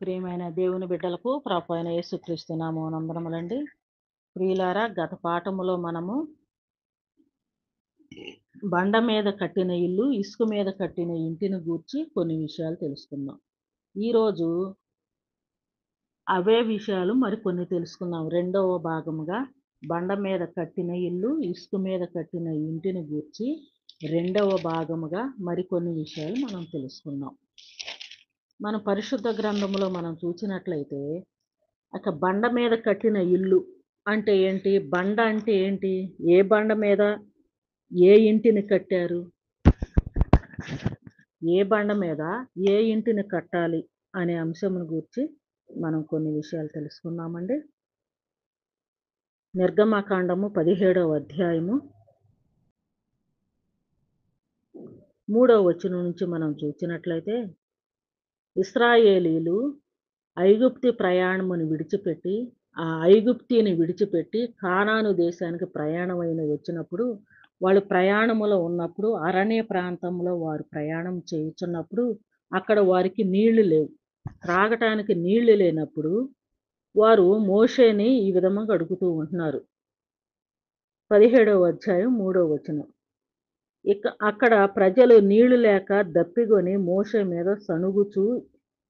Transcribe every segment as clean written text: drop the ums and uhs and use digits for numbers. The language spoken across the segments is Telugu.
ప్రియమైన దేవుని బిడ్డలకు ప్రభు అయిన యేసుక్రీస్తు నామమునందనములండి. ప్రియులారా, గత పాఠములో మనము బండ మీద కట్టిన ఇల్లు, ఇసుక మీద కట్టిన ఇంటిని గూర్చి కొన్ని విషయాలు తెలుసుకుందాం. ఈరోజు అవే విషయాలు మరికొన్ని తెలుసుకుందాం. రెండవ భాగముగా బండ మీద కట్టిన ఇల్లు, ఇసుక మీద కట్టిన ఇంటిని గూర్చి రెండవ భాగముగా మరికొన్ని విషయాలు మనం తెలుసుకుందాం. మన పరిశుద్ధ గ్రంథములో మనం చూసినట్లయితే బండ మీద కట్టిన ఇల్లు అంటే ఏంటి? బండ అంటే ఏంటి? ఏ బండ మీద ఏ ఇంటిని కట్టారు? ఏ బండ మీద ఏ ఇంటిని కట్టాలి అనే అంశమును గురించి మనం కొన్ని విషయాలు తెలుసుకుందామండి. నిర్గమకాండము 17వ అధ్యాయము 3వ వచనం నుంచి మనం చూసినట్లయితే, ఇశ్రాయేలీలు ఐగుప్తు ప్రయాణమును విడిచిపెట్టి ఐగుప్తిని విడిచిపెట్టి కానాను దేశానికి ప్రయాణమైన వచ్చినప్పుడు, వాళ్ళు ప్రయాణములో ఉన్నప్పుడు అరణ్య ప్రాంతంలో వారు ప్రయాణం చేయుచున్నప్పుడు అక్కడ వారికి నీళ్లు లేవు. త్రాగటానికి నీళ్లు లేనప్పుడు వారు మోషేని ఈ విధంగా అడుగుతూ ఉంటున్నారు. 17వ అధ్యాయం 3వ వచనం. అక్కడ ప్రజలు నీళ్లు లేక దప్పిగొని మోషే మీద సణుగుచూ,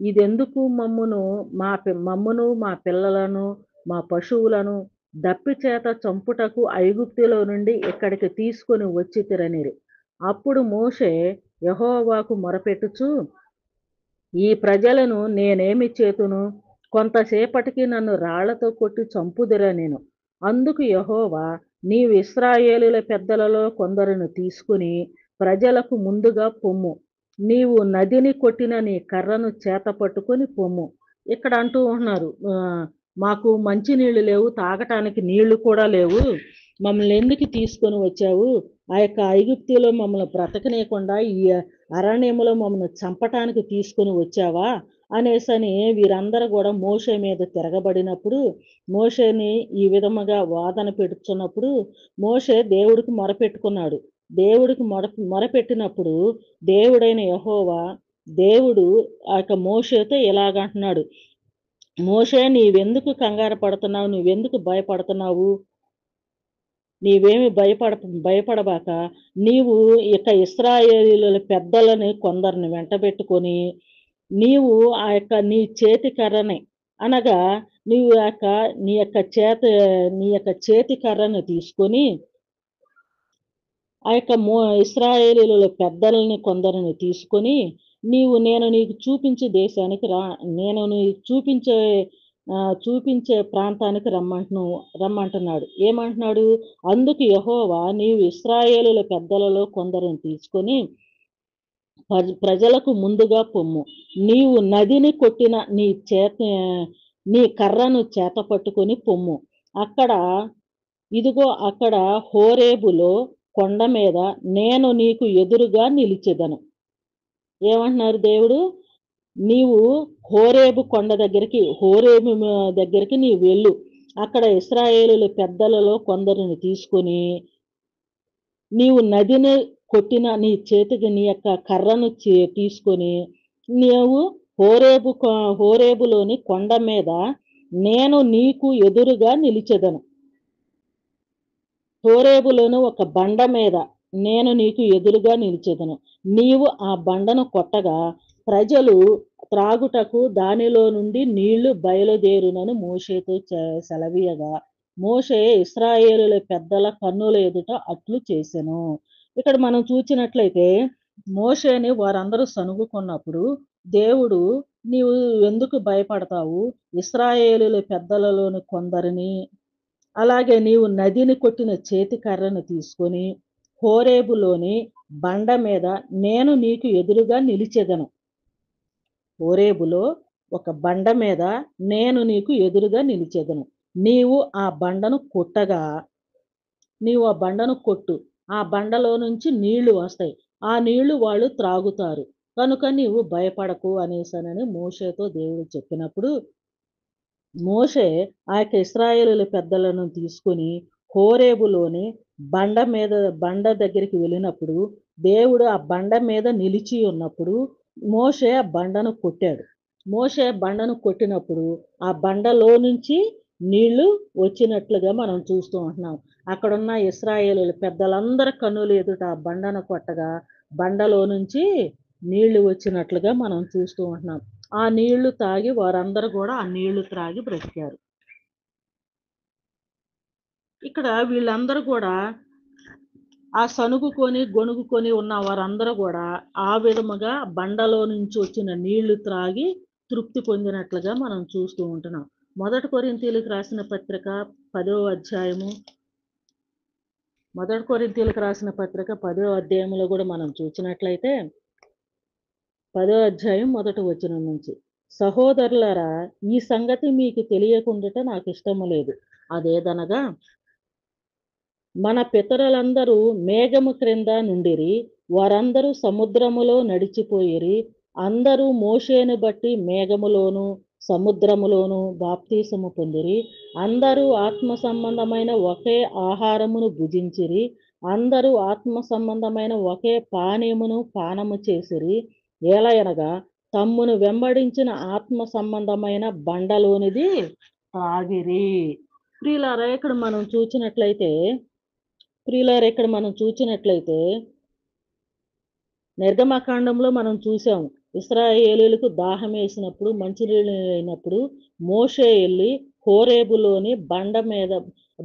ఇదెందుకు మమ్మును మా పిల్లలను మా పశువులను దప్పి చేత చంపుటకు ఐగుప్తులో నుండి ఇక్కడికి తీసుకొని వచ్చితిరనిరి. అప్పుడు మోషే యెహోవాకు మొరపెట్టుచు, ఈ ప్రజలను నేనేమి చేతును? కొంతసేపటికి నన్ను రాళ్లతో కొట్టి చంపుదురనెను. అందుకు యెహోవా, నీవు ఇశ్రాయేలీయుల పెద్దలలో కొందరును తీసుకుని ప్రజలకు ముందుగా పొమ్ము. నీవు నదిని కొట్టిన నీ కర్రను చేత పట్టుకొని పొమ్ము. ఇక్కడ అంటూ ఉంటున్నారు, మాకు మంచి నీళ్లు లేవు, తాగటానికి నీళ్లు కూడా లేవు, మమ్మల్ని ఎందుకు తీసుకొని వచ్చావు? ఐగుప్తులో మమ్మల్ని బ్రతకనీయకుండా ఈ అరణ్యములో మమ్మల్ని చంపటానికి తీసుకొని వచ్చావా అనేసని వీరందరూ కూడా మోషే మీద తిరగబడినప్పుడు, మోషేని ఈ విధముగా వాదన పెడుతున్నప్పుడు మోషే దేవుడికి మొరపెట్టుకున్నాడు. దేవుడికి మొరపెట్టినప్పుడు దేవుడైన యెహోవా దేవుడు మోషేతో ఇలాగంటున్నాడు, మోషే, నీవెందుకు కంగారు పడుతున్నావు? నువ్వెందుకు భయపడుతున్నావు? నీవేమి భయపడబాక, నీవు ఇశ్రాయేలీయుల పెద్దలని కొందరిని వెంటబెట్టుకొని నీవు నీ చేతి కర్రని అనగా నీవు నీ యొక్క చేతి కర్రను తీసుకొని ఇశ్రాయేలీయుల పెద్దలని కొందరిని తీసుకొని నేను నీకు చూపించే దేశానికి రా, నేను నీకు చూపించే ప్రాంతానికి రమ్మంటున్నాడు. ఏమంటున్నాడు? అందుకు యెహోవా, నీవు ఇశ్రాయేలీయుల పెద్దలలో కొందరిని తీసుకొని ప్రజలకు ముందుగా పొమ్ము. నీవు నదిని కొట్టిన నీ కర్రను చేత పట్టుకొని పొమ్ము. అక్కడ హోరేబులో కొండ మీద నేను నీకు ఎదురుగా నిలిచెదను. ఏమంటున్నారు దేవుడు? నీవు హోరేబు కొండ దగ్గరికి నీవు వెళ్ళు. అక్కడ ఇశ్రాయేలీయుల పెద్దలలో కొందరిని తీసుకొని నీవు నదిని కొట్టిన నీ చేతికి నీ యొక్క కర్రను తీసుకొని నీవు హోరేబులోని కొండ మీద నేను నీకు ఎదురుగా నిలిచెదను. హోరేబులోని ఒక బండ మీద నేను నీకు ఎదురుగా నిలిచెదను. నీవు ఆ బండను కొట్టగా ప్రజలు త్రాగుటకు దానిలో నుండి నీళ్లు బయలుదేరునని మోషేతో సెలవీయగా, మోషే ఇశ్రాయేలీయుల పెద్దల కన్నుల ఎదుట అట్లు చేసెను. ఇక్కడ మనం చూసినట్లయితే మోషేని వారందరూ సనుగుకున్నప్పుడు దేవుడు, నీవు ఎందుకు భయపడతావు? ఇశ్రాయేలీయుల పెద్దలలోని కొందరిని, అలాగే నీవు నదిని కొట్టిన చేతి కర్రను తీసుకొని హోరేబులోని బండ మీద నేను నీకు ఎదురుగా నిలిచెదను. హోరేబులో ఒక బండ మీద నేను నీకు ఎదురుగా నిలిచెదను. నీవు ఆ బండను కొట్టగా, నీవు ఆ బండను కొట్టు, ఆ బండలో నుంచి నీళ్లు వస్తాయి, ఆ నీళ్లు వాళ్ళు త్రాగుతారు, కనుక నీవు భయపడకు అనేసనని మోషేతో దేవుడు చెప్పినప్పుడు మోషే ఇశ్రాయేలీయుల పెద్దలను తీసుకొని హోరేబులోని బండ దగ్గరికి వెళ్ళినప్పుడు దేవుడు ఆ బండ మీద నిలిచి ఉన్నప్పుడు మోషే ఆ బండను కొట్టాడు. మోషే బండను కొట్టినప్పుడు ఆ బండలో నుంచి నీళ్లు వచ్చినట్లుగా మనం చూస్తూ ఉంటున్నాం. అక్కడున్న ఇశ్రాయేలీయుల పెద్దలందరి కన్నుల ఎదుట ఆ బండను కొట్టగా బండలో నుంచి నీళ్లు వచ్చినట్లుగా మనం చూస్తూ ఉంటున్నాం. ఆ నీళ్లు తాగి వారందరూ కూడా ఆ నీళ్లు త్రాగి బ్రతికారు. ఇక్కడ వీళ్ళందరూ కూడా ఆ సనుగుకొని గొణుగుకొని ఉన్న వారందరూ కూడా ఆ విధముగా బండలో నుంచి వచ్చిన నీళ్లు త్రాగి తృప్తి పొందినట్లుగా మనం చూస్తూ ఉంటున్నాం. 1 కొరింథీయులకు రాసిన పత్రిక 10వ అధ్యాయము 1 కొరింథీయులకు రాసిన పత్రిక 10వ అధ్యాయంలో కూడా మనం చూసినట్లయితే 10వ అధ్యాయం 1వ వచనం నుంచి, సహోదరులారా, ఈ సంగతి మీకు తెలియకుండుట నాకు ఇష్టము లేదు. అదేదనగా మన పితరులందరూ మేఘము క్రింద నుండిరి, వారందరూ సముద్రములో నడిచిపోయిరి, అందరూ మోషేను బట్టి మేఘములోను సముద్రములోను బాప్తీసము పొందిరి, అందరూ ఆత్మ సంబంధమైన ఒకే ఆహారమును భుజించిరి, అందరూ ఆత్మ సంబంధమైన ఒకే పానీయమును పానము చేసిరి, ఏలయనగా తమ్మును వెంబడించిన ఆత్మ సంబంధమైన బండలోనిది తాగిరి. ప్రియులారా, ఇక్కడ మనం చూచినట్లయితే నిర్గమకాండంలో మనం చూసాం. ఇశ్రాయేలీయులకు దాహం వేసినప్పుడు, మంచినీళ్ళు అయినప్పుడు మోషే వెళ్ళి హోరేబులోని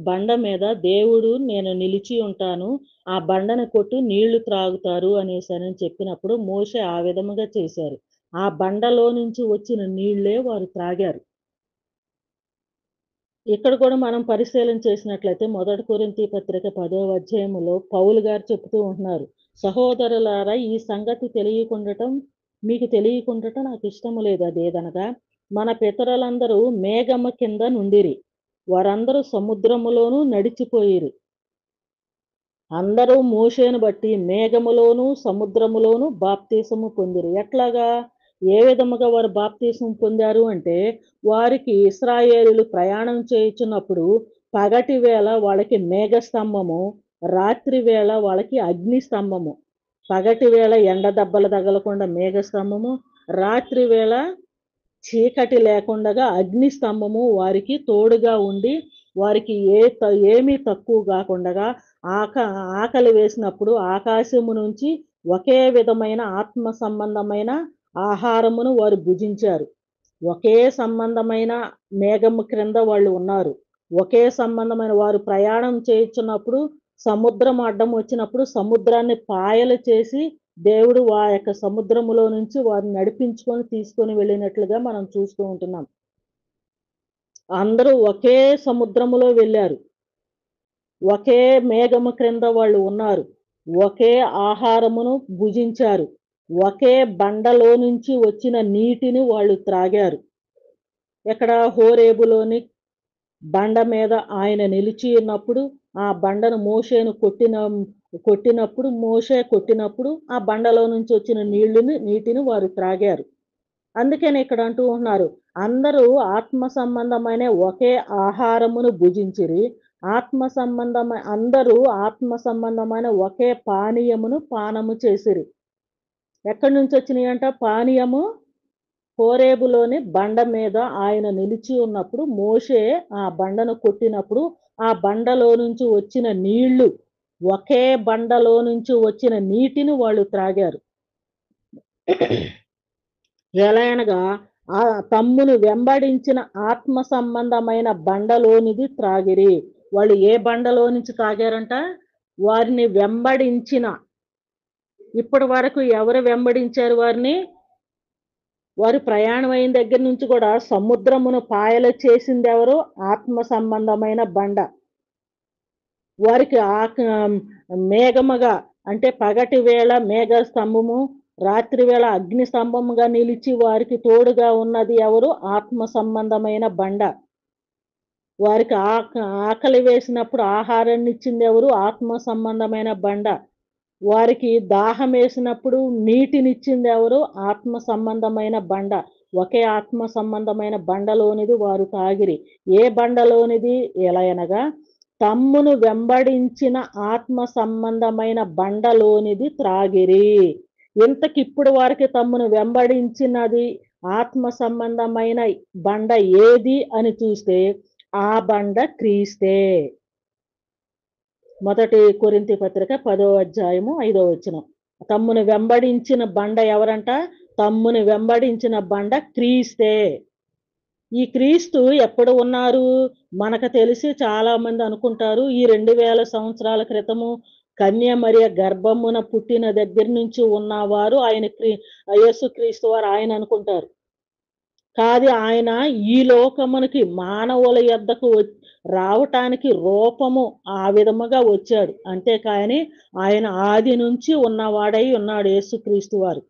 బండ మీద దేవుడు నేను నిలిచి ఉంటాను, ఆ బండను కొట్టు నీళ్లు త్రాగుతారు అనేసి చెప్పినప్పుడు మోషే ఆ విధముగా చేశారు. ఆ బండలో నుంచి వచ్చిన నీళ్లే వారు త్రాగారు. ఇక్కడ కూడా మనం పరిశీలన చేసినట్లయితే 1 కొరింథీ పత్రిక 10వ అధ్యాయములో పౌలు గారు చెప్తూ ఉంటున్నారు, సహోదరులారా, ఈ సంగతి మీకు తెలియకుండటం నాకు ఇష్టము లేదు. అదేదనగా మన పితరులందరూ మేఘము కింద నుండిరి, వారందరూ సముద్రములోనూ నడిచిపోయిరి, అందరూ మోషేను బట్టి మేఘములోను సముద్రములోను బాప్తీసము పొందిరి. ఎట్లాగా, ఏ విధముగా వారు బాప్తీసం పొందారు అంటే, వారికి ఇశ్రాయేలీయులు ప్రయాణం చేయుచున్నప్పుడు పగటి వేళ వాళ్ళకి మేఘస్తంభము, రాత్రి వేళ వాళ్ళకి అగ్ని స్తంభము. పగటి వేళ ఎండ దెబ్బలు తగలకుండా మేఘస్తంభము, రాత్రి వేళ చీకటి లేకుండగా అగ్ని స్తంభము వారికి తోడుగా ఉండి, వారికి ఏమీ తక్కువ కాకుండా ఆకలి వేసినప్పుడు ఆకాశము నుంచి ఒకే విధమైన ఆత్మ సంబంధమైన ఆహారమును వారు భుజించారు. ఒకే సంబంధమైన మేఘము క్రింద వాళ్ళు ఉన్నారు. ఒకే సంబంధమైన వారు ప్రయాణం చేయుచున్నప్పుడు సముద్రం అడ్డం వచ్చినప్పుడు సముద్రాన్ని పాయలు చేసి దేవుడు ఆ యొక్క సముద్రములో నుంచి వారిని నడిపించుకొని తీసుకొని వెళ్ళినట్లుగా మనం చూస్తూ ఉంటున్నాం. అందరూ ఒకే సముద్రములో వెళ్ళారు, ఒకే మేఘము క్రింద వాళ్ళు ఉన్నారు, ఒకే ఆహారమును భుజించారు, ఒకే బండలో నుంచి వచ్చిన నీటిని వాళ్ళు త్రాగారు. ఇక్కడ హోరేబులోని బండ మీద ఆయన నిలిచి ఉన్నప్పుడు ఆ బండను మోషేను కొట్టినప్పుడు ఆ బండలో నుంచి వచ్చిన నీటిని వారు త్రాగారు. అందుకని ఇక్కడ అంటూ ఉన్నారు, అందరూ ఆత్మ సంబంధమైన ఒకే ఆహారమును భుజించిరి, అందరూ ఆత్మ సంబంధమైన ఒకే పానీయమును పానము చేసిరి. ఎక్కడి నుంచి వచ్చినాయంట పానీయము? హోరేబులోని బండ మీద ఆయన నిలిచి ఉన్నప్పుడు మోషే ఆ బండను కొట్టినప్పుడు ఆ బండలో నుంచి వచ్చిన నీళ్లు, ఒకే బండలో నుంచి వచ్చిన నీటిని వాళ్ళు త్రాగారు. ఎలా అనగా ఆ తమ్మును వెంబడించిన ఆత్మ సంబంధమైన బండలోనిది త్రాగిరి. వాళ్ళు ఏ బండలో నుంచి తాగారంట? వారిని వెంబడించిన. ఇప్పటి వరకు ఎవరు వెంబడించారు వారిని? వారు ప్రయాణం అయిన దగ్గర నుంచి కూడా సముద్రమును పాయలు చేసింది ఎవరు? ఆత్మ సంబంధమైన బండ. వారికి మేఘముగా అంటే పగటి వేళ మేఘ స్తంభము, రాత్రి వేళ అగ్ని స్తంభముగా నిలిచి వారికి తోడుగా ఉన్నది ఎవరు? ఆత్మ సంబంధమైన బండ. వారికి ఆకలి వేసినప్పుడు ఆహారాన్ని ఇచ్చింది ఎవరు? ఆత్మ సంబంధమైన బండ. వారికి దాహం వేసినప్పుడు నీటినిచ్చింది ఎవరు? ఆత్మ సంబంధమైన బండ. ఒకే ఆత్మ సంబంధమైన బండలోనిది వారు తాగిరి. ఏ బండలోనిది? ఎలా అనగా తమ్మును వెంబడించిన ఆత్మ సంబంధమైన బండలోనిది త్రాగిరి. ఇంతకిప్పుడు వారికి తమ్మును వెంబడించినది ఆత్మ సంబంధమైన బండ ఏది అని చూస్తే ఆ బండ క్రీస్తే. మొదటి కొరింథీ పత్రిక 10వ అధ్యాయము 5వ వచనం. తమ్ముని వెంబడించిన బండ ఎవరంట? తమ్ముని వెంబడించిన బండ క్రీస్తే. ఈ క్రీస్తు ఎప్పుడు ఉన్నారు? మనకు తెలిసి చాలా మంది అనుకుంటారు ఈ 2000 సంవత్సరాల క్రితము కన్యమరియ గర్భమున పుట్టిన దగ్గర నుంచి ఉన్నవారు యేసుక్రీస్తు వారు ఆయన అనుకుంటారు. కాదు, ఆయన ఈ లోకమునకి మానవుల యొద్దకు రావటానికి రూపము ఆ విధముగా వచ్చాడు. అంతేకాని ఆయన ఆది నుంచి ఉన్నవాడై ఉన్నాడు యేసుక్రీస్తు వారు.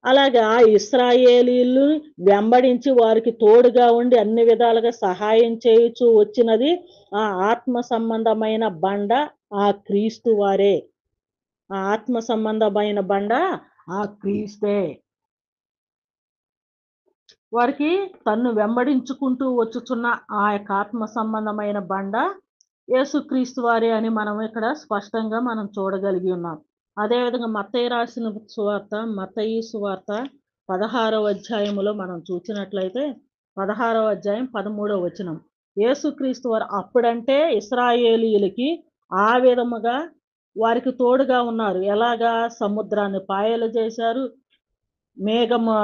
అలాగా ఇశ్రాయేలీయులు వెంబడించి వారికి తోడుగా ఉండి అన్ని విధాలుగా సహాయం చేయుచు వచ్చినది ఆ ఆత్మ సంబంధమైన బండ ఆ క్రీస్తు వారే. ఆ ఆత్మ సంబంధమైన బండ ఆ క్రీస్తే. వారికి తన్ను వెంబడించుకుంటూ వచ్చుచున్న ఆ యొక్క ఆత్మ సంబంధమైన బండ యేసుక్రీస్తు వారే అని మనం ఇక్కడ స్పష్టంగా మనం చూడగలిగి ఉన్నాం. అదేవిధంగా మత్తయి రాసిన మత్తయి సువార్త 16వ అధ్యాయములో మనం చూసినట్లయితే 16వ అధ్యాయం 13వ వచనం. యేసుక్రీస్తు వారు అప్పుడంటే ఇశ్రాయేలీయులకి ఆ విధముగా వారికి తోడుగా ఉన్నారు. ఎలాగా? సముద్రాన్ని పాయలు చేశారు. మేఘము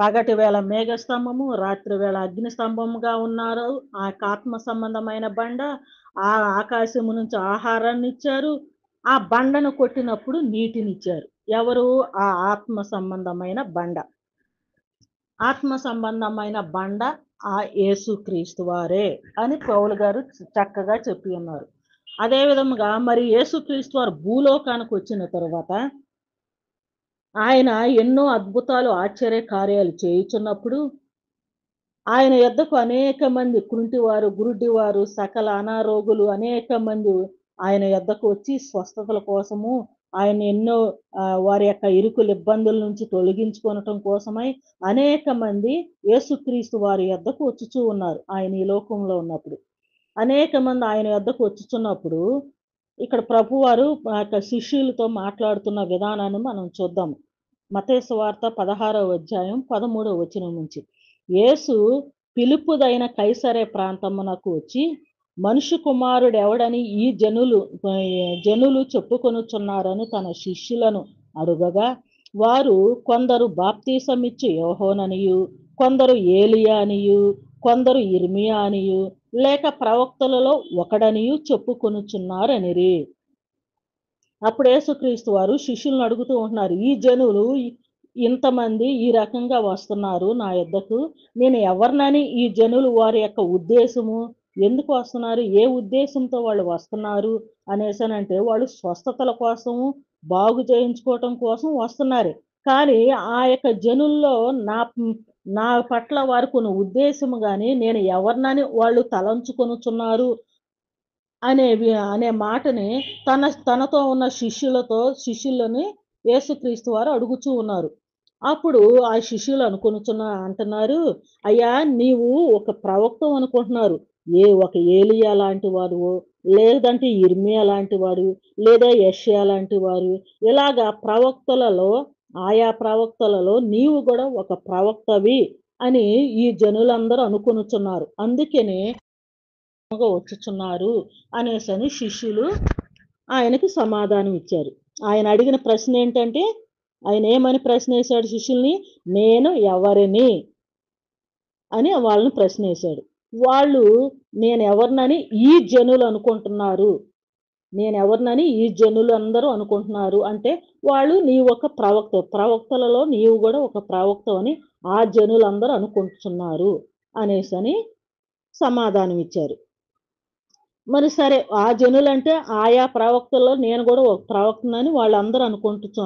పగటి వేళ మేఘస్తంభము, రాత్రి వేళ అగ్ని స్తంభముగా ఉన్నారు. ఆ ఆత్మ సంబంధమైన బండ. ఆ ఆకాశము నుంచి ఆహారాన్ని ఇచ్చారు. ఆ బండను కొట్టినప్పుడు నీటినిచ్చారు. ఎవరు? ఆ ఆత్మ సంబంధమైన బండ. ఆత్మ సంబంధమైన బండ ఆ యేసుక్రీస్తు వారే అని పౌలు గారు చక్కగా చెప్పి ఉన్నారు. అదే విధముగా మరి యేసుక్రీస్తు వారు భూలోకానికి వచ్చిన తర్వాత ఆయన ఎన్నో అద్భుతాలు ఆశ్చర్య కార్యాలు చేయుచున్నప్పుడు ఆయన యొద్దకు అనేక మంది కుంటివారు, గురుడివారు, సకల అనారోగులు అనేక మంది ఆయన యొద్దకు వచ్చి స్వస్థతల కోసము ఆయన ఎన్నో వారి యొక్క ఇరుకుల ఇబ్బందుల నుంచి తొలగించుకొనటం కోసమై అనేక మంది యేసుక్రీస్తు వారి యొద్దకు వచ్చుచూ ఉన్నారు. ఆయన ఈ లోకంలో ఉన్నప్పుడు అనేక మంది ఆయన యొద్దకు వచ్చుచున్నప్పుడు ఇక్కడ ప్రభువారు శిష్యులతో మాట్లాడుతున్న విధానాన్ని మనం చూద్దాం. మత్తయి సువార్త 16వ అధ్యాయం 13వ వచనం నుంచి. యేసు పిలుపుదైన కైసరే ప్రాంతమునకు వచ్చి మనుష్య కుమారుడు ఎవడని ఈ జనులు చెప్పుకొనుచున్నారని తన శిష్యులను అడుగగా వారు కొందరు బాప్తీసమిచ్చు యోహోననియు, కొందరు ఏలియా అనియు, కొందరు ఇర్మియా అనియు, లేక ప్రవక్తలలో ఒకడనియు చెప్పుకొనుచున్నారనిరి. అప్పుడు యేసుక్రీస్తు వారు శిష్యులను అడుగుతూ ఉంటున్నారు, ఈ జనులు ఇంతమంది ఈ రకంగా వస్తున్నారు నా యొద్దకు, నేను ఎవరినని ఈ జనులు వారి యొక్క ఉద్దేశము ఎందుకు వస్తున్నారు, ఏ ఉద్దేశంతో వాళ్ళు వస్తున్నారు అనేసనంటే వాళ్ళు స్వస్థతల కోసము బాగు చేయించుకోవటం కోసం వస్తున్నారు. కానీ ఆ యొక్క జనుల్లో నా నా పట్ల వారికి ఉన్న ఉద్దేశము కానీ నేను ఎవరినని వాళ్ళు తలంచుకొనుచున్నారు అనే మాటని తనతో ఉన్న శిష్యులని యేసుక్రీస్తు వారు అడుగుచూ ఉన్నారు. అప్పుడు ఆ శిష్యులు అంటున్నారు, అయ్యా నీవు ఒక ప్రవక్త అనుకుంటున్నారు, ఒక ఏలియా లాంటి వాడు, లేదంటే ఇర్మియా లాంటి వాడు, లేదా యెషయా లాంటి వారు, ఇలాగా ఆయా ప్రవక్తలలో నీవు కూడా ఒక ప్రవక్తవి అని ఈ జనులందరూ అనుకొనుచున్నారు. అందుకనే వచ్చుచున్నారు అనేసని శిష్యులు ఆయనకి సమాధానం ఇచ్చారు. ఆయన అడిగిన ప్రశ్న ఏంటంటే, ఆయన ఏమని ప్రశ్న వేశాడు శిష్యుల్ని? నేను ఎవరిని అని వాళ్ళని ప్రశ్న వేశాడు. వాళ్ళు నేను ఎవరినని ఈ జనులు అనుకుంటున్నారు, నేను ఎవరినని ఈ జనులు అందరూ అనుకుంటున్నారు అంటే వాళ్ళు నీవు ఒక ప్రవక్తలలో నీవు కూడా ఒక ప్రవక్త అని ఆ జనులందరూ అనుకుంటున్నారు అనేసని సమాధానం ఇచ్చారు. మరి సరే, ఆ జనులంటే ఆయా ప్రవక్తల్లో నేను కూడా ఒక ప్రవక్తనని వాళ్ళందరూ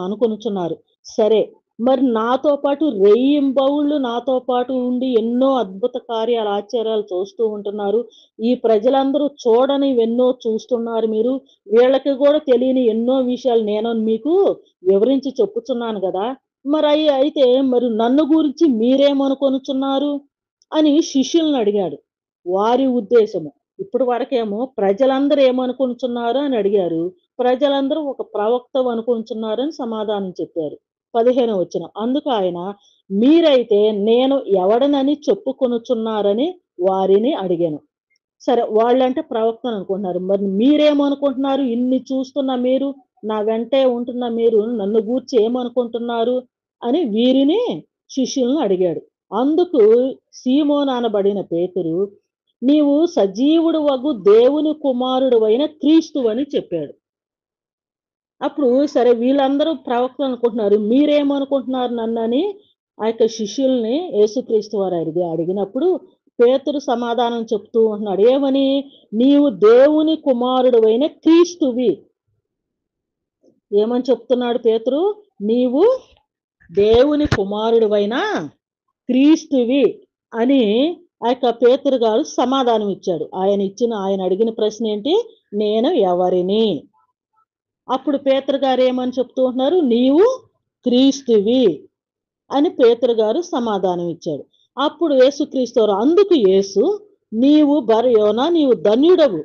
అనుకొనుచున్నారు. సరే, మరి నాతో పాటు రెయ్యింబవుళ్ళు నాతో పాటు ఉండి ఎన్నో అద్భుత కార్యాలు ఆశ్చర్యాలు చూస్తూ ఉంటున్నారు. ఈ ప్రజలందరూ చూడనివెన్నో చూస్తున్నారు మీరు. వీళ్ళకి కూడా తెలియని ఎన్నో విషయాలు నేను మీకు వివరించి చెప్పుచున్నాను కదా. మరి అయితే మరి నన్ను గురించి మీరేమనుకొనుచున్నారు అని శిష్యులను అడిగాడు. వారి ఉద్దేశము ఇప్పుడు వరకేమో ప్రజలందరూ ఏమనుకుంటున్నారు అని అడిగారు. ప్రజలందరూ ఒక ప్రవక్త అనుకుంటున్నారని సమాధానం చెప్పారు. 15వ వచనం. అందుకు ఆయన, మీరైతే నేను ఎవడనని చెప్పుకొనుచున్నారని వారిని అడిగాను. సరే, వాళ్ళంటే ప్రవక్తను అనుకుంటున్నారు. మరి మీరేమనుకుంటున్నారు? ఇన్ని చూస్తున్న మీరు, నా వెంటే ఉంటున్న మీరు నన్ను గూర్చి ఏమనుకుంటున్నారు అని వీరిని శిష్యులను అడిగాడు. అందుకు సీమోను అనబడిన పేతురు, నీవు సజీవుడు వగు దేవుని కుమారుడువైన క్రీస్తువని చెప్పాడు. అప్పుడు సరే, వీళ్ళందరూ ప్రవక్తలు అనుకుంటున్నారు. మీరేమనుకుంటున్నారు నన్నని ఆ యొక్క శిష్యుల్ని యేసుక్రీస్తు వారు అడిగినప్పుడు పేతురు సమాధానం చెప్తూ ఉంటున్నాడు. ఏమని? నీవు దేవుని కుమారుడువైన క్రీస్తువి. ఏమని చెప్తున్నాడు పేతురు? నీవు దేవుని కుమారుడువైన క్రీస్తువి అని ఆ యొక్క పేతురు గారు సమాధానం ఇచ్చాడు. ఆయన అడిగిన ప్రశ్న ఏంటి? నేను ఎవరిని? అప్పుడు పేతురు గారు ఏమని చెప్తూ ఉంటున్నారు? నీవు క్రీస్తువి అని పేతురు గారు సమాధానం ఇచ్చాడు. అప్పుడు యేసుక్రీస్తు వారు, అందుకు యేసు, నీవు బర్యోనా, నీవు ధన్యుడవు.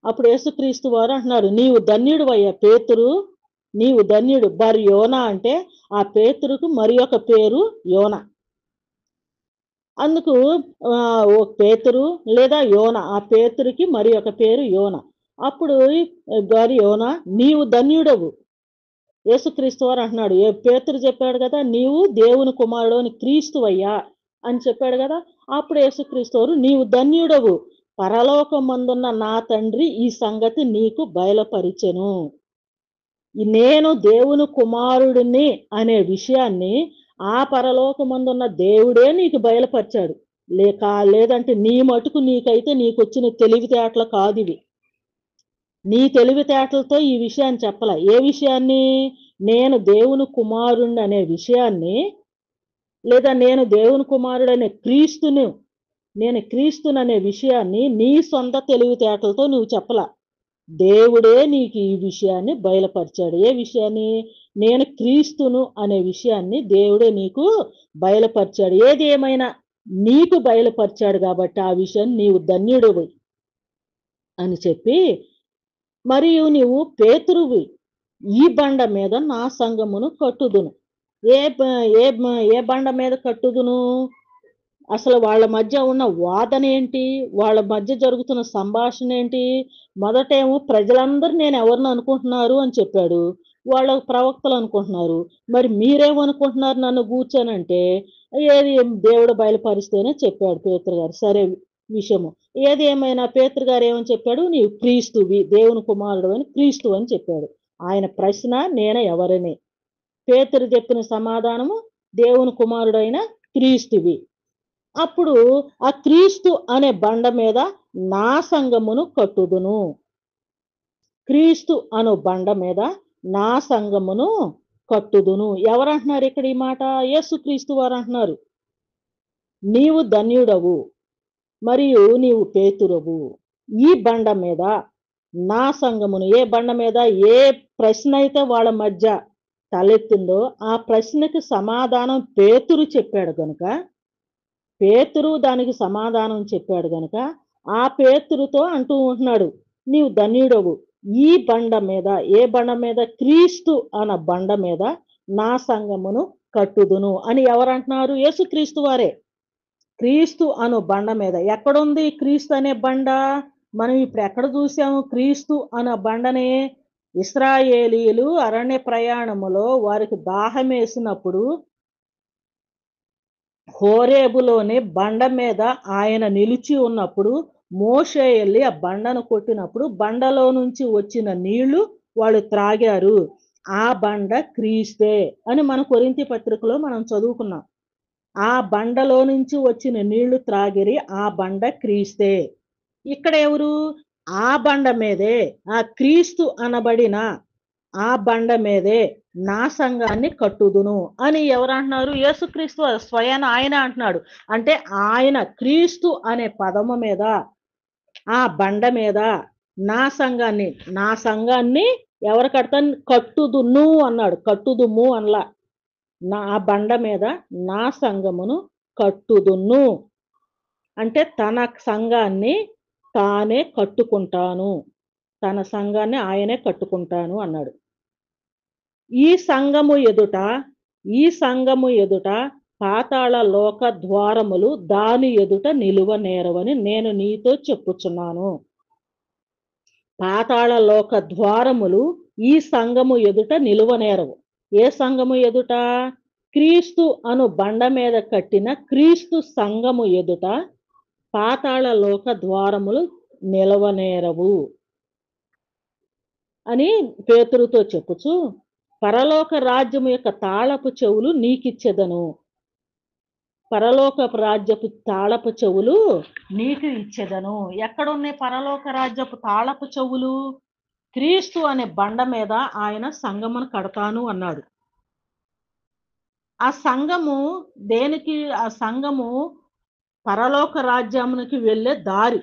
అప్పుడు యేసుక్రీస్తు వారు అంటున్నారు, నీవు ధన్యుడు అయ్యా పేతురు, నీవు ధన్యుడు. బర్యోనా అంటే ఆ పేతురుకు మరి ఒక పేరు యోన. అందుకు ఓ పేతురు లేదా యోన, ఆ పేతురుకి మరి ఒక పేరు యోన. అప్పుడు యోన, నీవు ధన్యుడవు. యేసుక్రీస్తు వారు అంటున్నాడు, పేతురు చెప్పాడు కదా, నీవు దేవుని కుమారుడు అని, క్రీస్తువయ్యా అని చెప్పాడు కదా. అప్పుడు యేసుక్రీస్తు వారు, నీవు ధన్యుడవు, పరలోకమందున్న నా తండ్రి ఈ సంగతి నీకు బయలుపరిచెను. నేను దేవుని కుమారుడిని అనే విషయాన్ని ఆ పరలోకమందున్న దేవుడే నీకు బయలుపరిచాడు. లేదంటే నీ మటుకు నీకైతే నీకొచ్చిన తెలివితేటలు కాదు ఇవి. నీ తెలివితేటలతో ఈ విషయాన్ని చెప్పలా. ఏ విషయాన్ని? నేను దేవుని కుమారుణ్ణి అనే విషయాన్ని, లేదా నేను దేవుని కుమారుడనే క్రీస్తును, నేను క్రీస్తుననే విషయాన్ని నీ సొంత తెలివితేటలతో నువ్వు చెప్పలా. దేవుడే నీకు ఈ విషయాన్ని బయలుపరిచాడు. ఏ విషయాన్ని? నేను క్రీస్తును అనే విషయాన్ని దేవుడే నీకు బయలుపరిచాడు. ఏది ఏమైనా నీకు బయలుపరిచాడు కాబట్టి ఆ విషయాన్ని నీవు ధన్యుడివి అని చెప్పి, మరియు నీవు పేతురువి, ఈ బండ మీద నా సంఘమును కట్టుదును. ఏ ఏ బండ మీద కట్టుదును? అసలు వాళ్ళ మధ్య ఉన్న వాదన ఏంటి? వాళ్ళ మధ్య జరుగుతున్న సంభాషణ ఏంటి? మొదటేమో ప్రజలందరూ నేను ఎవరిని అనుకుంటున్నారు అని చెప్పాడు. వాళ్ళ ప్రవక్తలు అనుకుంటున్నారు. మరి మీరేమనుకుంటున్నారు నన్ను కూర్చోనంటే, ఏది దేవుడు బయలుపరిస్తేనే చెప్పాడు పేతురు గారు. సరే, విషయము ఏది ఏమైనా పేతురు గారు ఏమని చెప్పాడు? నీవు క్రీస్తువి, దేవుని కుమారుడు అని, క్రీస్తు అని చెప్పాడు. ఆయన ప్రశ్న, నేను ఎవరని. పేతురు చెప్పిన సమాధానము, దేవుని కుమారుడైన క్రీస్తువి. అప్పుడు ఆ క్రీస్తు అనే బండ మీద నా సంఘమును కట్టుదును. క్రీస్తు అను బండ మీద నా సంఘమును కట్టుదును. ఎవరంటున్నారు ఇక్కడ ఈ మాట? యేసుక్రీస్తు వారు అంటున్నారు. నీవు ధన్యుడవు మరియు నీవు పేతురువు, ఈ బండ మీద నా సంఘమును. ఏ బండ మీద? ఏ ప్రశ్న అయితే వాళ్ళ మధ్య తలెత్తిందో ఆ ప్రశ్నకి సమాధానం పేతురు చెప్పాడు గనుక, పేతురు దానికి సమాధానం చెప్పాడు గనుక ఆ పేతురుతో అంటూ ఉంటున్నాడు, నీవు ధన్యుడవు, ఈ బండ మీద. ఏ బండ మీద? క్రీస్తు అన్న బండ మీద నా సంఘమును కట్టుదును అని ఎవరంటున్నారు? యేసుక్రీస్తు వారే. క్రీస్తు అను బండ మీద. ఎక్కడుంది క్రీస్తు అనే బండ? మనం ఇప్పుడు ఎక్కడ చూసాము క్రీస్తు అనే బండని? ఇశ్రాయేలీయులు అరణ్య ప్రయాణములో వారికి దాహం వేసినప్పుడు హోరేబులోని బండ మీద ఆయన నిలిచి ఉన్నప్పుడు మోషే వెళ్ళి ఆ బండను కొట్టినప్పుడు బండలో నుంచి వచ్చిన నీళ్లు వాళ్ళు త్రాగారు. ఆ బండ క్రీస్తే అని మన కొరింథీ పత్రికలో మనం చదువుకున్నాం. ఆ బండలో నుంచి వచ్చిన నీళ్లు త్రాగిరి, ఆ బండ క్రీస్తే. ఇక్కడ ఎవరు? ఆ బండ మీదే, ఆ క్రీస్తు అనబడిన ఆ బండ మీదే నా సంఘాన్ని కట్టుదును అని ఎవరంటున్నారు? యేసుక్రీస్తు స్వయాన ఆయన అంటున్నాడు. అంటే ఆయన క్రీస్తు అనే పదము మీద, ఆ బండ మీద నా సంఘాన్ని ఎవరు కడతాను? కట్టుదును అన్నాడు. కట్టుదుము అనలా. నా బండ మీద నా సంఘమును కట్టుదును అంటే తన సంఘాన్ని తానే కట్టుకుంటాను, తన సంఘాన్ని ఆయనే కట్టుకుంటాను అన్నాడు. ఈ సంఘము ఎదుట ఈ సంఘము ఎదుట పాతాళ లోక ద్వారములు దాని ఎదుట నిలువ నేరవని నేను నీతో చెప్పుచున్నాను. పాతాళ లోక ద్వారములు ఈ సంఘము ఎదుట నిలువనేరవు. ఏ సంఘము ఎదుట? క్రీస్తు అను బండ మీద కట్టిన క్రీస్తు సంఘము ఎదుట పాతాళ లోక ద్వారములు నిలవనేరవు అని పేతురుతో చెప్పుచు, పరలోక రాజ్యము యొక్క తాళపు చెవులు నీకిచ్చెదను. పరలోకపు రాజ్యపు తాళపు చెవులు నీకు ఇచ్చెదను. ఎక్కడున్నాయి పరలోక రాజ్యపు తాళపు చెవులు? క్రీస్తు అనే బండ మీద ఆయన సంఘమును కడతాను అన్నాడు. ఆ సంఘము దేనికి? ఆ సంఘము పరలోక రాజ్యమునికి వెళ్ళే దారి.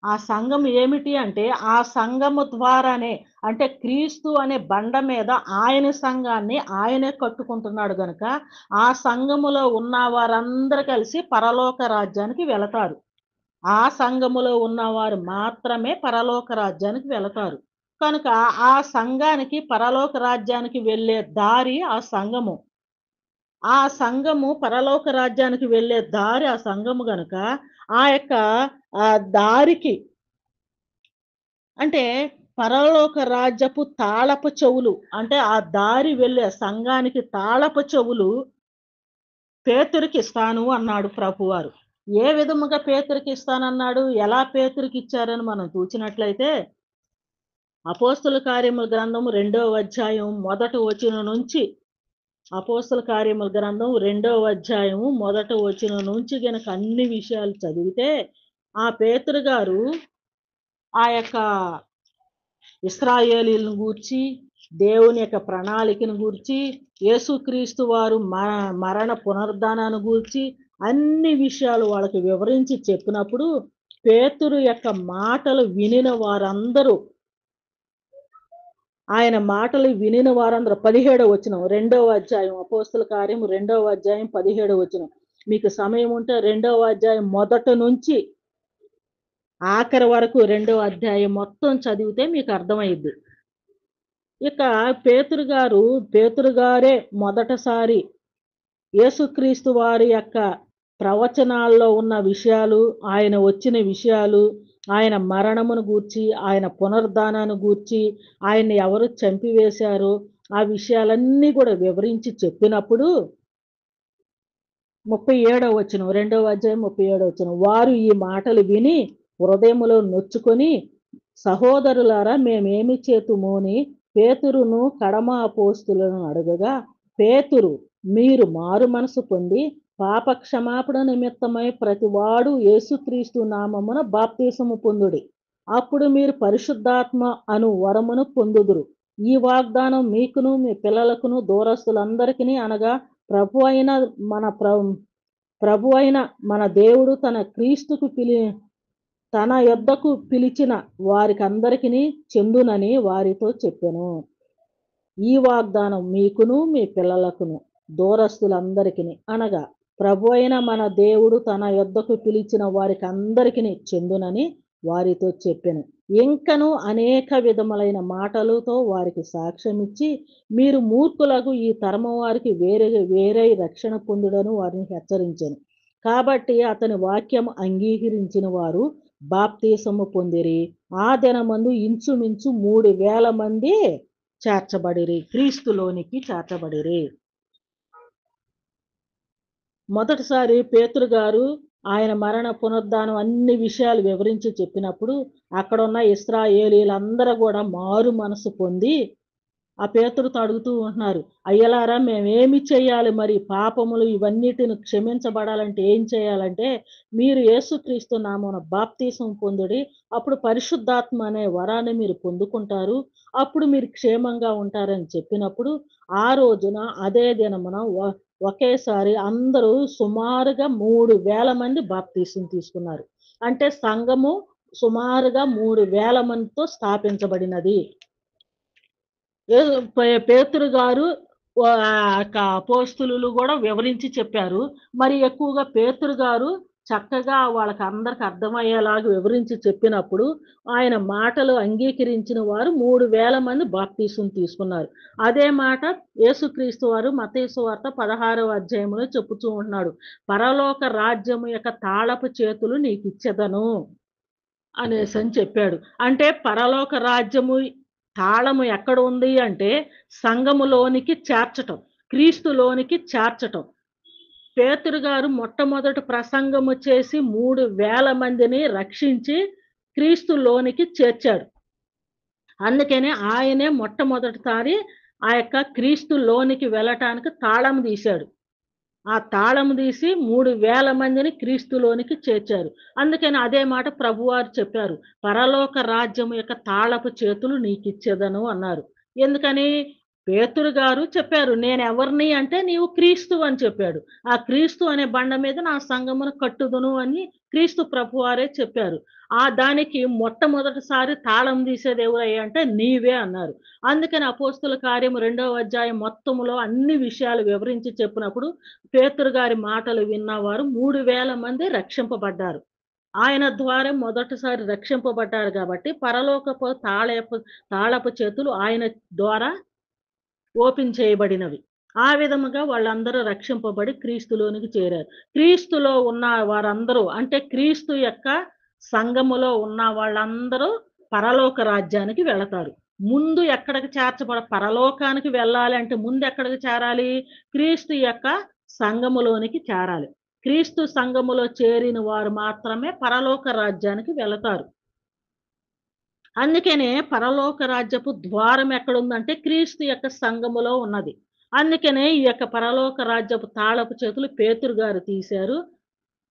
ఆ సంఘం ఏమిటి అంటే, ఆ సంఘము ద్వారానే, అంటే క్రీస్తు అనే బండ మీద ఆయన సంఘాన్ని ఆయనే కట్టుకుంటున్నాడు గనుక ఆ సంఘములో ఉన్న వారందరూ కలిసి పరలోక రాజ్యానికి వెళతారు. ఆ సంఘములో ఉన్నవారు మాత్రమే పరలోక రాజ్యానికి వెళతారు. కనుక ఆ సంఘానికి పరలోక రాజ్యానికి వెళ్ళే దారి ఆ సంఘము. ఆ సంఘము పరలోక రాజ్యానికి వెళ్ళే దారి ఆ సంఘము గనుక ఆ యొక్క ఆ దారికి, అంటే పరలోక రాజ్యపు తాళపు చెవులు, అంటే ఆ దారి వెళ్ళే సంఘానికి తాళపు చెవులు పేతురుకి ఇస్తాను అన్నాడు ప్రభువారు. ఏ విధముగా పేతురుకి ఇస్తానన్నాడు? ఎలా పేతురుకి ఇచ్చారని మనం చూసినట్లయితే, అపోస్తుల కార్యముల గ్రంథము 2వ అధ్యాయం మొదటి వచనం నుంచి, అపోస్తుల కార్యముల గ్రంథం 2వ అధ్యాయము మొదటి వచనం నుంచి గనక అన్ని విషయాలు చదివితే, ఆ పేతురు గారు ఆ యొక్క ఇశ్రాయేలీలను గూర్చి, దేవుని యొక్క ప్రణాళికను గూర్చి, యేసుక్రీస్తు వారు మరణ పునరుద్ధానాన్ని గూర్చి అన్ని విషయాలు వాళ్ళకి వివరించి చెప్పినప్పుడు, పేతురు యొక్క మాటలు వినిన వారందరూ, ఆయన మాటలు వినిన వారందరూ 17వ వచనం, 2వ అధ్యాయం, అపోస్తుల కార్యం 2వ అధ్యాయం 17వ వచనం. మీకు సమయం ఉంటే 2వ అధ్యాయం మొదటి నుంచి ఆఖరి వరకు 2వ అధ్యాయం మొత్తం చదివితే మీకు అర్థమైద్ది. ఇక పేతురు గారే మొదటిసారి యేసుక్రీస్తు వారి యొక్క ప్రవచనాల్లో ఉన్న విషయాలు, ఆయన వచ్చిన విషయాలు, ఆయన మరణమును గూర్చి, ఆయన పునరుద్ధానాన్ని గూర్చి, ఆయన్ని ఎవరు చంపివేశారో ఆ విషయాలన్నీ కూడా వివరించి చెప్పినప్పుడు 37వ వచనం, 2వ అధ్యాయం 37వ వచనం, వారు ఈ మాటలు విని హృదయములో నొచ్చుకొని, సహోదరులారా మేమేమి చేతుము అని పేతురును కడమ అపోస్తులను అడగగా, పేతురు, మీరు మారు మనసు పొంది పాప క్షమాపణ నిమిత్తమై ప్రతివాడు యేసుక్రీస్తు నామమున బాప్తీసము పొందుడి, అప్పుడు మీరు పరిశుద్ధాత్మ అను వరమును పొందుదురు. ఈ వాగ్దానం మీకును మీ పిల్లలకును దూరస్తులందరికీ, అనగా ప్రభు అయిన మన దేవుడు తన యొద్దకు పిలిచిన వారికందరికీ చెందునని వారితో చెప్పెను. ఈ వాగ్దానం మీకును మీ పిల్లలకును దూరస్తులందరికీ, అనగా ప్రభు అయిన మన దేవుడు తన యొద్దకు పిలిచిన వారికి అందరికీ చెందునని వారితో చెప్పెను. ఇంకను అనేక విధములైన మాటలతో వారికి సాక్ష్యమిచ్చి, మీరు మూర్ఖులకు ఈ తరము వారికి వేరే రక్షణ పొందుడను వారిని హెచ్చరించెను. కాబట్టి అతని వాక్యం అంగీకరించిన వారు బాప్తీసము పొందిరి. ఆ దినమందు ఇంచుమించు 3,000 మంది చేర్చబడిరి, క్రీస్తులోనికి చేర్చబడిరి. మొదటిసారి పేతురు గారు ఆయన మరణ పునరుద్ధానం అన్ని విషయాలు వివరించి చెప్పినప్పుడు అక్కడున్న ఇశ్రాయేలీలందరూ కూడా మారు మనసు పొంది ఆ పేతురుతో అడుగుతూ ఉంటున్నారు, అయ్యలారా మేమేమి చేయాలి, మరి పాపములు ఇవన్నిటిని క్షమించబడాలంటే ఏం చేయాలంటే, మీరు యేసుక్రీస్తు నామమున బాప్తీసం పొందుడి, అప్పుడు పరిశుద్ధాత్మ అనే వరాన్ని మీరు పొందుకుంటారు, అప్పుడు మీరు క్షేమంగా ఉంటారని చెప్పినప్పుడు ఆ రోజున అదే దినమున ఒకేసారి అందరూ సుమారుగా 3,000 మంది బాప్తీసం తీసుకున్నారు. అంటే సంఘము సుమారుగా 3,000 మందితో స్థాపించబడినది. పేతురు గారు అపోస్తులు కూడా వివరించి చెప్పారు. మరి ఎక్కువగా పేతురు గారు చక్కగా వాళ్ళకి అందరికి అర్థమయ్యేలాగా వివరించి చెప్పినప్పుడు, ఆయన మాటలు అంగీకరించిన వారు 3000 మంది బాప్తీసం తీసుకున్నారు. అదే మాట యేసుక్రీస్తు వారు మత్తయి సువార్త 16వ అధ్యాయంలో చెప్పుతూ ఉంటున్నాడు. పరలోక రాజ్యము యొక్క తాళపు చేతులు నీకిచ్చెదను అనేసని చెప్పాడు. అంటే పరలోక రాజ్యము తాళము ఎక్కడ ఉంది అంటే సంఘములోనికి చేర్చటం. క్రీస్తులోనికి చేర్చటం. పేతురు గారు మొట్టమొదటి ప్రసంగము చేసి 3000 మందిని రక్షించి క్రీస్తులోనికి చేర్చాడు. అందుకనే ఆయనే మొట్టమొదటిసారి ఆ యొక్క క్రీస్తులోనికి వెళ్ళటానికి తాళం తీశాడు. ఆ తాళం తీసి 3000 మందిని క్రీస్తులోనికి చేర్చారు. అందుకని అదే మాట ప్రభువారు చెప్పారు. పరలోక రాజ్యము యొక్క తాళపు చేతులు నీకిచ్చేదను అన్నారు. ఎందుకని? పేతురు గారు చెప్పారు. నేనెవరిని అంటే నీవు క్రీస్తువు అని చెప్పాడు. ఆ క్రీస్తు అనే బండ మీద నా సంఘమును కట్టుదును అని క్రీస్తు ప్రభువారే చెప్పారు. దానికి మొట్టమొదటిసారి తాళం తీసేది ఎవరయ్యా అంటే నీవే అన్నారు. అందుకని అపోస్తుల కార్యము 2వ అధ్యాయం మొత్తములో అన్ని విషయాలు వివరించి చెప్పినప్పుడు పేతురు గారి మాటలు విన్నవారు 3000 మంది రక్షింపబడ్డారు. ఆయన ద్వారా మొదటిసారి రక్షింపబడ్డారు కాబట్టి పరలోకపు తాళపు చేతులు ఆయన ద్వారా ఓపెన్ చేయబడినవి. ఆ విధముగా వాళ్ళందరూ రక్షింపబడి క్రీస్తులోనికి చేరారు. క్రీస్తులో ఉన్న వారందరూ అంటే క్రీస్తు యొక్క సంఘములో ఉన్న వాళ్ళందరూ పరలోక రాజ్యానికి వెళతారు. ముందు ఎక్కడికి పరలోకానికి వెళ్ళాలి అంటే ముందు ఎక్కడికి చేరాలి? క్రీస్తు యొక్క సంఘములోనికి చేరాలి. క్రీస్తు సంఘములో చేరిన వారు మాత్రమే పరలోక రాజ్యానికి వెళతారు. అందుకనే పరలోక రాజ్యపు ద్వారం ఎక్కడుందంటే క్రీస్తు యొక్క సంఘములో ఉన్నది. అందుకనే ఈ యొక్క పరలోక రాజ్యపు తాళపు చేతులు పేతురు గారు తీశారు.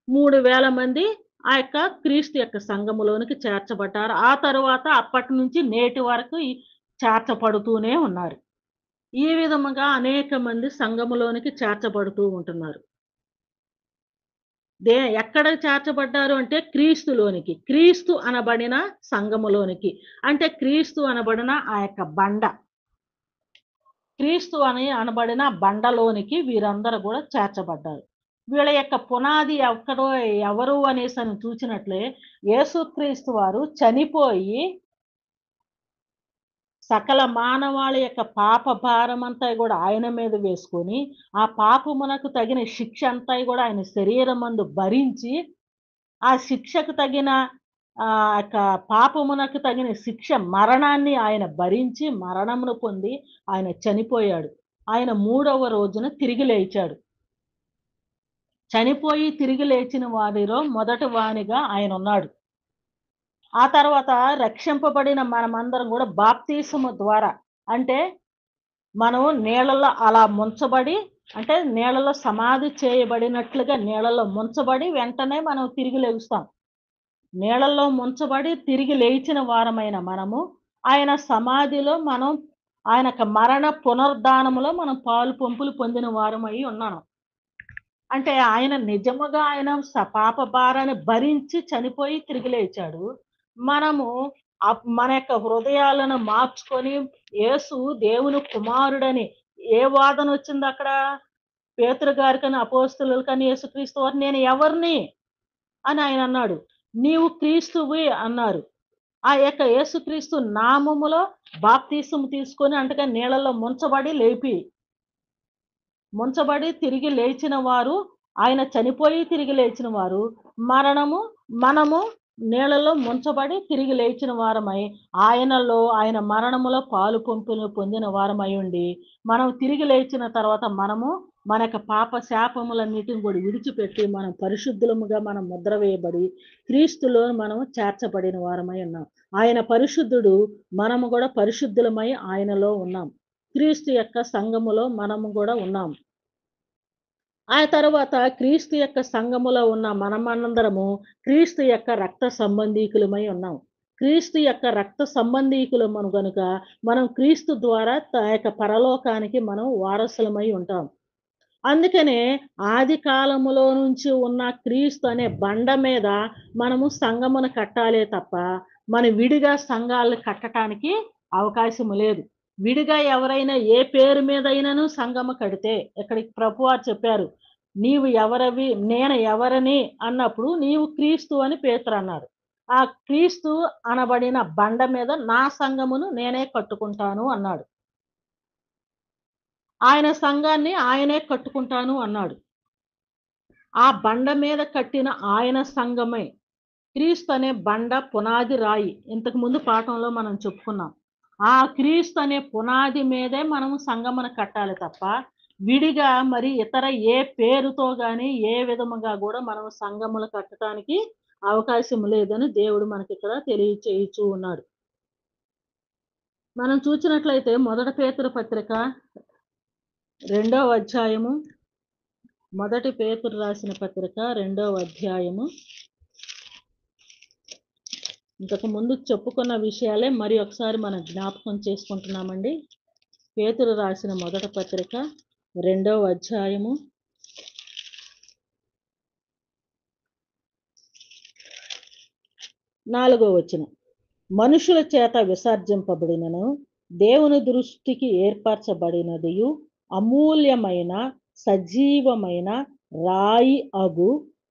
3000 మంది ఆ యొక్క క్రీస్తు యొక్క సంఘములోనికి చేర్చబడ్డారు. ఆ తరువాత అప్పటి నుంచి నేటి వరకు చేర్చబడుతూనే ఉన్నారు. ఈ విధముగా అనేక మంది సంఘములోనికి చేర్చబడుతూ ఉంటున్నారు. ఎక్కడ చేర్చబడ్డారు అంటే క్రీస్తులోనికి. క్రీస్తు అనబడిన సంఘములోనికి. అంటే క్రీస్తు అనబడిన ఆ యొక్క బండ. క్రీస్తు అనబడిన బండలోనికి వీరందరూ కూడా చేర్చబడ్డారు. వీళ్ళ యొక్క పునాది ఎవరు అనేసని చూసినట్లే యేసుక్రీస్తు వారు చనిపోయి సకల మానవాళి యొక్క పాప భారమంతా కూడా ఆయన మీద వేసుకొని, ఆ పాపమునకు తగిన శిక్ష అంతా కూడా ఆయన శరీరమందు భరించి, ఆ శిక్షకు తగిన యొక్క పాపమునకు తగిన శిక్ష మరణాన్ని ఆయన భరించి, మరణమును పొంది ఆయన చనిపోయాడు. ఆయన 3వ రోజున తిరిగి లేచాడు. చనిపోయి తిరిగి లేచిన వారిలో మొదటి వానిగా ఆయనున్నాడు. ఆ తర్వాత రక్షింపబడిన మనమందరం కూడా బాప్తీసము ద్వారా అంటే మనం నీళ్ళలో అలా ముంచబడి అంటే నీళ్ళలో సమాధి చేయబడినట్లుగా నీళ్ళలో ముంచబడి వెంటనే మనం తిరిగి లేగుస్తాం. నీళ్ళల్లో ముంచబడి తిరిగి లేచిన వారమైన మనము ఆయన సమాధిలో మనం ఆయన మరణ పునరుద్ధానములో మనం పాలు పంపులు పొందిన వారమై ఉన్నాను. అంటే ఆయన నిజముగా ఆయన పాప భారాన్ని భరించి చనిపోయి తిరిగి లేచాడు. మనము మన యొక్క హృదయాలను మార్చుకొని యేసు దేవుని కుమారుడని ఏ వాదన వచ్చింది అక్కడ? పేతురు గారికని అపోస్తలులకని యేసుక్రీస్తు వారు నేను ఎవరిని అని ఆయన అన్నాడు. నీవు క్రీస్తువి అన్నారు. ఆ యొక్క యేసుక్రీస్తు నామములో బాప్తీసము తీసుకొని అంటగా నీళ్ళలో ముంచబడి తిరిగి లేచిన వారు, ఆయన చనిపోయి తిరిగి లేచిన వారు, మనము నీళ్ళలో ముంచబడి తిరిగి లేచిన వారమై, ఆయన మరణములో పాలు పంపులు పొందిన వారమై ఉండి, మనం తిరిగి లేచిన తర్వాత మనము మన యొక్క పాప శాపములన్నిటిని కూడా విడిచిపెట్టి, మనం పరిశుద్ధులముగా మనం ముద్ర వేయబడి, క్రీస్తులో మనము చేర్చబడిన వారమై ఉన్నాం. ఆయన పరిశుద్ధుడు, మనము కూడా పరిశుద్ధులమై ఆయనలో ఉన్నాం. క్రీస్తు యొక్క సంఘములో మనము కూడా ఉన్నాం. ఆ తరువాత క్రీస్తు యొక్క సంఘములో ఉన్న మనమందరము క్రీస్తు యొక్క రక్త సంబంధీకులమై ఉన్నాం. క్రీస్తు యొక్క రక్త సంబంధీకులము గనుక మనం క్రీస్తు ద్వారా యొక్క పరలోకానికి మనం వారసులమై ఉంటాం. అందుకనే ఆది కాలములో నుంచి ఉన్న క్రీస్తు అనే బండ మీద మనము సంఘమును కట్టాలే తప్ప మన విడిగా సంఘాలను కట్టడానికి అవకాశం లేదు. విడిగా ఎవరైనా ఏ పేరు మీద అయినను సంఘము కడితే ఇక్కడికి ప్రభువారు చెప్పారు. నీవు ఎవరవి, నేను ఎవరని అన్నప్పుడు నీవు క్రీస్తు అని పేతురు అన్నాడు. ఆ క్రీస్తు అనబడిన బండ మీద నా సంఘమును నేనే కట్టుకుంటాను అన్నాడు. ఆయన సంఘాన్ని ఆయనే కట్టుకుంటాను అన్నాడు. ఆ బండ మీద కట్టిన ఆయన సంఘమే క్రీస్తు అనే బండ పునాది రాయి. ఇంతకు ముందు పాఠంలో మనం చెప్పుకున్నాం. ఆ క్రీస్తు అనే పునాది మీదే మనం సంగమును కట్టాలి తప్ప, విడిగా మరి ఇతర ఏ పేరుతో గాని, ఏ విధముగా గూడా మనం సంఘములు కట్టడానికి అవకాశం లేదని దేవుడు మనకిక్కడ తెలియచేయుచూ ఉన్నాడు. మనం చూసినట్లయితే మొదటి పేతురు పత్రిక 2వ అధ్యాయము, మొదటి పేతురు రాసిన పత్రిక 2వ అధ్యాయము. ఇంతకు ముందు చెప్పుకున్న విషయాలే మరి ఒకసారి మనం జ్ఞాపకం చేసుకుంటున్నామండి. పేతురు రాసిన మొదటి పత్రిక 2వ అధ్యాయము 4వ వచనం. మనుషుల చేత విసర్జింపబడినను దేవుని దృష్టికి ఏర్పరచబడినదియు అమూల్యమైన సజీవమైన రాయి అగు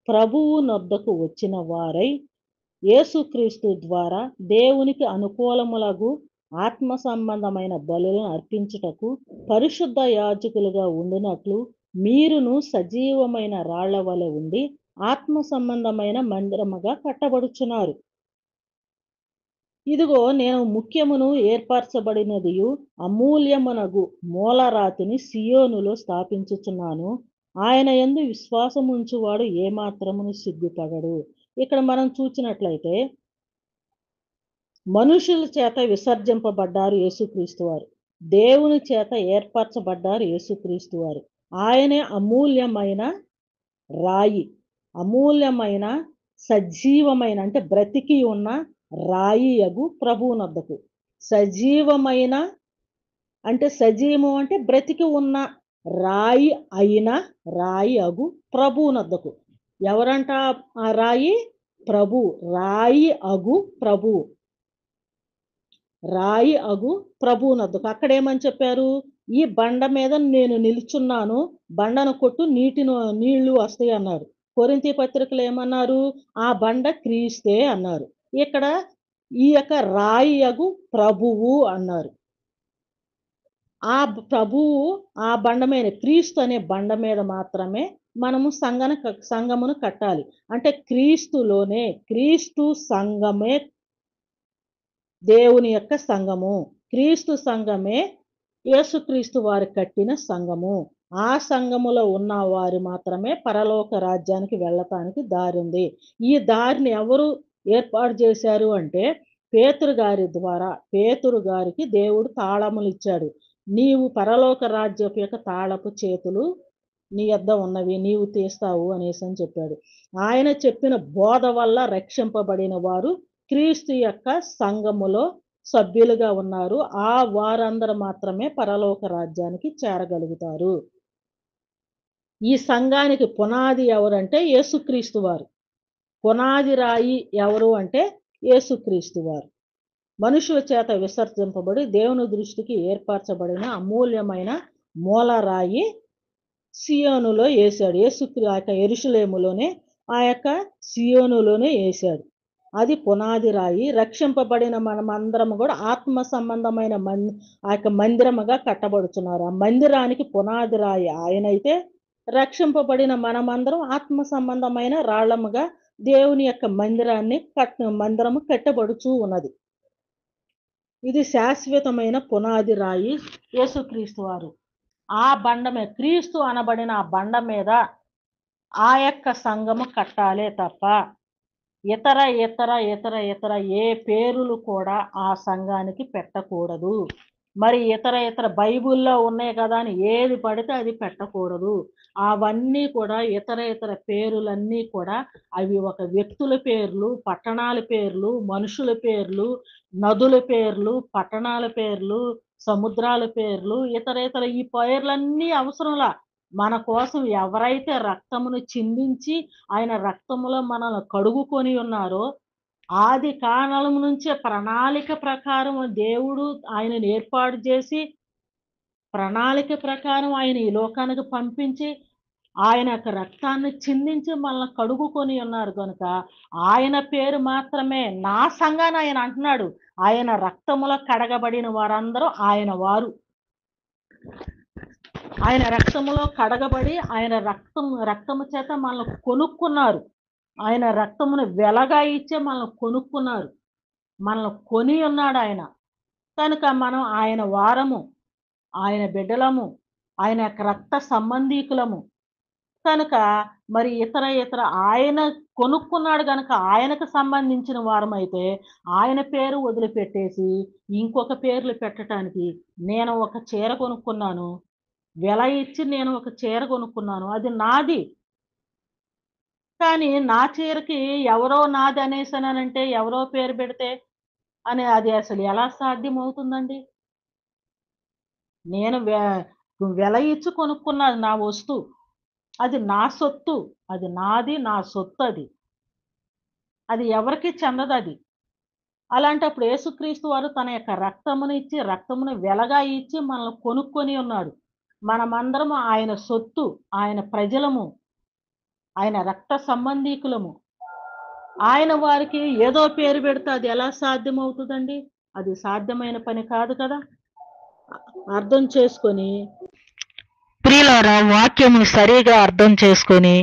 ప్రభువు నొద్దకు వచ్చిన వారై యేసుక్రీస్తు ద్వారా దేవునికి అనుకూలములగు ఆత్మ సంబంధమైన బలులను అర్పించుటకు పరిశుద్ధ యాజకులుగా ఉండినట్లు మీరును సజీవమైన రాళ్ల వలె ఉండి ఆత్మ సంబంధమైన మందిరముగా కట్టబడుచున్నారు. ఇదిగో నేను ముఖ్యమును ఏర్పరచబడినదియు అమూల్యమునగు మూలరాతిని సియోనులో స్థాపించుచున్నాను. ఆయన యందు విశ్వాసముంచువాడు ఏమాత్రమును సిగ్గుపడడు. ఇక్కడ మనం చూసినట్లయితే మనుషుల చేత విసర్జింపబడ్డారు యేసుక్రీస్తు వారు. దేవుని చేత ఏర్పరచబడ్డారు యేసుక్రీస్తు వారు. ఆయనే అమూల్యమైన రాయి, అమూల్యమైన సజీవమైన అంటే బ్రతికి ఉన్న రాయి యగు ప్రభువునొద్దకు. సజీవమైన అంటే సజీవం అంటే బ్రతికి ఉన్న రాయి అయిన రాయి అగు ప్రభువునొద్దకు. ఎవరంట ఆ రాయి? ప్రభు. రాయి అగు ప్రభు. రాయి అగు ప్రభువునొద్దకు. అక్కడేమని చెప్పారు? ఈ బండ మీద నేను నిల్చున్నాను, బండను కొట్టు నీళ్లు వస్తాయి అన్నారు. కొరింథీ పత్రికలో ఏమన్నారు? ఆ బండ క్రీస్తే అన్నారు. ఇక్కడ ఈ యొక్క రాయి అగు ప్రభువు అన్నారు. ఆ ప్రభువు ఆ బండ మీద, క్రీస్తు అనే బండ మీద మాత్రమే మనము సంఘమును కట్టాలి. అంటే క్రీస్తులోనే, క్రీస్తు సంఘమే దేవుని యొక్క సంఘము. క్రీస్తు సంఘమే యేసుక్రీస్తు వారు కట్టిన సంఘము. ఆ సంఘములో ఉన్న వారు మాత్రమే పరలోక రాజ్యానికి వెళ్ళటానికి దారి ఉంది. ఈ దారిని ఎవరు ఏర్పాటు చేశారు అంటే పేతురు గారి ద్వారా. పేతురు గారికి దేవుడు తాళములు ఇచ్చాడు. నీవు పరలోక రాజ్యపు యొక్క తాళపు చేతులు నీ యొద్ద ఉన్నవి, నీవు తీస్తావు అనేసి అని చెప్పాడు. ఆయన చెప్పిన బోధ వల్ల రక్షింపబడిన వారు క్రీస్తు యొక్క సంఘములో సభ్యులుగా ఉన్నారు. ఆ వారందరూ మాత్రమే పరలోక రాజ్యానికి చేరగలుగుతారు. ఈ సంఘానికి పునాది ఎవరంటే యేసుక్రీస్తు వారు. పునాది రాయి ఎవరు అంటే యేసుక్రీస్తు వారు. మనుషుల చేత విసర్జింపబడి దేవుని దృష్టికి ఏర్పరచబడిన అమూల్యమైన మూలరాయి సియోనులో వేశాడు. యెరూషలేములోనే ఆ యొక్క సియోనులోనే వేశాడు. అది పునాది రాయి. రక్షింపబడిన మనమందరం కూడా ఆత్మ సంబంధమైన ఆ యొక్క మందిరముగా కట్టబడుతున్నారు. ఆ మందిరానికి పునాది రాయి ఆయనైతే, రక్షింపబడిన మనమందరం ఆత్మ సంబంధమైన రాళ్లముగా దేవుని యొక్క మందిరము కట్టబడుచూ ఉన్నది. ఇది శాశ్వతమైన పునాది రాయి యేసుక్రీస్తు వారు. ఆ బండ మీద, క్రీస్తు అనబడిన ఆ బండ మీద ఆ యొక్క సంఘము కట్టాలే తప్ప ఇతర ఇతర ఇతర ఇతర ఏ పేరులు కూడా ఆ సంఘానికి పెట్టకూడదు. మరి ఇతర ఇతర బైబిల్లో ఉన్నాయి కదా అని ఏది పడితే అది పెట్టకూడదు. అవన్నీ కూడా ఇతర ఇతర పేరులన్నీ కూడా అవి ఒక వ్యక్తుల పేర్లు, పట్టణాల పేర్లు, మనుషుల పేర్లు, నదుల పేర్లు, పట్టణాల పేర్లు, సముద్రాల పేర్లు, ఇతర ఇతర ఈ పేర్లన్నీ అవసరంలా. మన కోసం ఎవరైతే రక్తమును చిందించి ఆయన రక్తములో మనల్ని కడుగుకొని ఉన్నారో, ఆది కాలం నుంచే ప్రణాళిక ప్రకారం దేవుడు ఆయనను ఏర్పాటు చేసి, ప్రణాళిక ప్రకారం ఆయన ఈ లోకానికి పంపించి ఆయన యొక్క రక్తాన్ని చిందించి మనల్ని కడుగుకొని ఉన్నారు కనుక ఆయన పేరు మాత్రమే, నా సంఘాన్ని ఆయన అంటున్నాడు, ఆయన రక్తములో కడగబడిన వారందరూ ఆయన వారు. ఆయన రక్తములో కడగబడి ఆయన రక్తము చేత మనల్ని కొనుక్కున్నారు. ఆయన రక్తమును వెలగా ఇచ్చే మనల్ని కొనుక్కున్నారు. మనల్ని కొని ఉన్నాడు ఆయన. కనుక మనం ఆయన వారము, ఆయన బిడ్డలము, ఆయన యొక్క రక్త సంబంధీకులము. కనుక మరి ఇతర ఆయన కొనుక్కున్నాడు గనక ఆయనకు సంబంధించిన వారమైతే ఆయన పేరు వదిలిపెట్టేసి ఇంకొక పేర్లు పెట్టడానికి, నేను ఒక చీర కొనుక్కున్నాను, వెల ఇచ్చి నేను ఒక చీర కొనుక్కున్నాను, అది నాది. కానీ నా చీరకి ఎవరో నాది అనేసానంటే, ఎవరో పేరు పెడితే అది అసలు ఎలా సాధ్యమవుతుందండి? నేను వెల ఇచ్చి కొనుక్కున్నది నా వస్తువు. అది నా సొత్తు. అది నాది, నా సొత్తు అది. అది ఎవరికీ చెందదది. అలాంటప్పుడు యేసుక్రీస్తు వారు తన యొక్క రక్తమును వెలగా ఇచ్చి మనల్ని కొనుక్కొని ఉన్నాడు. మనమందరము ఆయన సొత్తు, ఆయన ప్రజలము, ఆయన రక్త సంబంధీకులము. ఆయన వారికి ఏదో పేరు పెడితే అది ఎలా సాధ్యమవుతుందండి? అది సాధ్యమైన పని కాదు కదా. అర్థం చేసుకొని ప్రియులారా, వాక్యమును సరిగా అర్థం చేసుకొని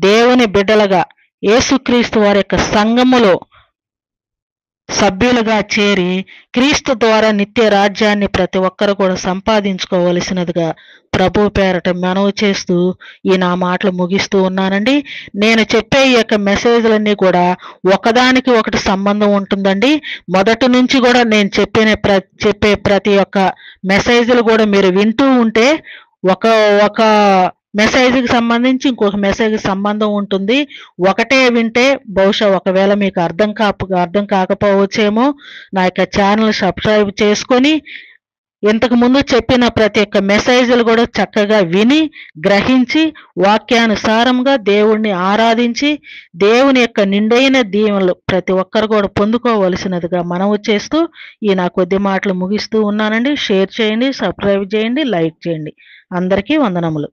దేవుని బిడ్డలుగా యేసుక్రీస్తు వారి యొక్క సంఘములో సభ్యులుగా చేరి క్రీస్తు ద్వారా నిత్య రాజ్యాన్ని ప్రతి ఒక్కరు కూడా సంపాదించుకోవలసినదిగా ప్రభు పేరట మనవి చేస్తూ ఈ నా మాటలు ముగిస్తూ ఉన్నానండి. నేను చెప్పే ఈ యొక్క మెసేజ్లన్నీ కూడా ఒకదానికి ఒకటి సంబంధం ఉంటుందండి. మొదటి నుంచి కూడా నేను చెప్పే ప్రతి ఒక్క మెసేజ్లు కూడా మీరు వింటూ ఉంటే ఒక మెసేజ్కి సంబంధించి ఇంకొక మెసేజ్కి సంబంధం ఉంటుంది. ఒకటే వింటే బహుశా ఒకవేళ మీకు అర్థం కాకపోవచ్చేమో. నా యొక్క ఛానల్ సబ్స్క్రైబ్ చేసుకొని ఇంతకు ముందు చెప్పిన ప్రతి ఒక్క మెసేజ్లు కూడా చక్కగా విని గ్రహించి వాక్యానుసారంగా దేవుణ్ణి ఆరాధించి దేవుని యొక్క నిండైన దీవెనలు ప్రతి ఒక్కరు కూడా పొందుకోవలసినదిగా మనవి చేస్తూ ఈ నా కొద్ది మాటలు ముగిస్తూ ఉన్నానండి. షేర్ చేయండి, సబ్స్క్రైబ్ చేయండి, లైక్ చేయండి. అందరికీ వందనములు.